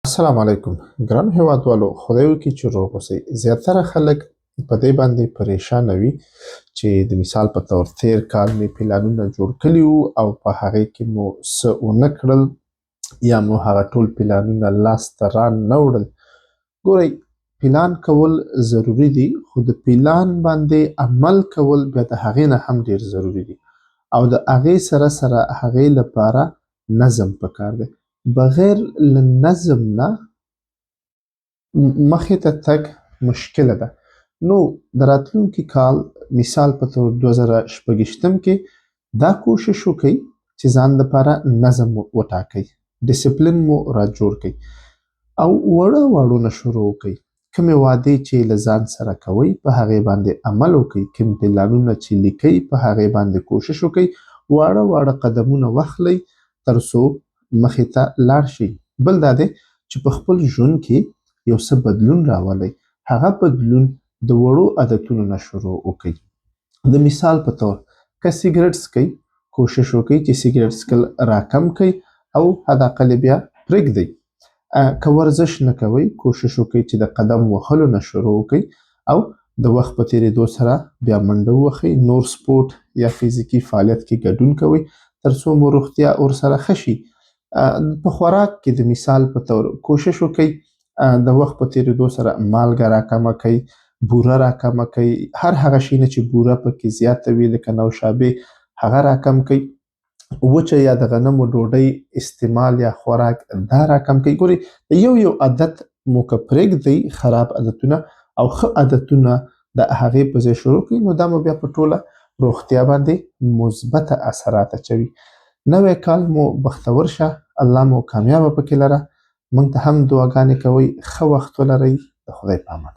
السلام علیکم ګرانو هیوادوالو خدای وکړي چې روغ اوسئ. زیاتره خلک په دې باندې پریشانه وي چې د مثال په طور تیر کال مې پلانونه جوړ کړي وو او په هغې کې مو څه ونه کړل یا مو هغه ټول پلانونه لاسته رانه وړل. ګورئ پلان کول ضروري دي خو د پلان باندې عمل کول بیا د هغې نه هم ډیر ضروري دي او د هغې سره سره هغې لپاره نظم پکار دی. بغیر له نظم نه مخې ته تګ مشکله ده. نو د راتلونکي کال مثال په طور 2026 کې دا کوشش وکئ چې ځان دپاره نظم وټاکئ، ډیسپلین مو را جوړ کئ او وړه وړونه شروع وکئ. کومې وعدې چې له ځان سره کوئ په هغې باندې عمل وکئ، کوم پلانونه چې لیکئ په هغې باندې کوشش وکئ، واړه واړه قدمونه واخلئ تر څو مخې ته لاړ شئ. بل دا دی چې په خپل ژوند کې یو څه بدلون راولئ. هغه بدلون د وړو عادتونو نه شروع وکئ. د مثال په طور که سیګرټ څکئ کوشش وکئ چې سیګرټ څکل راکم کئ او حداقل بیا پرېږدئ. که ورزش نه کوئ کوشش وکئ چې د قدم وهلو نه شروع وکئ او د وخت په تېرېدو سره بیا منډه ووهئ، نور سپورټ یا فزیکي فعالیت کې ګډون کوئ تر څو مو روغتیا ورسره ښه شي. په خوراک کې د مثال په طور کوشش وکئ د وخت په تېرېدو سره مالګه راکمه کئ، بوره راکمه کئ، هر هغه شي نه چې بوره پکې زیاته وي لکه نوشابې هغه راکم کئ، وچه یا د غنمو ډوډۍ استعمال یا خوراک دا راکم کئ. ګورئ یو یو عادت مو که پرېږدئ خراب عادتونه او ښه عادتونه د هغې په ځای شروع کئ نو دا مو بیا په ټوله روغتیا باندې مثبته اثرات اچوي. نوی کال مو بختور شه، الله مو کامیابه پکې لره. موږ ته هم دعاګانې کوئ. ښه وخت ولرئ. د خدای په امان.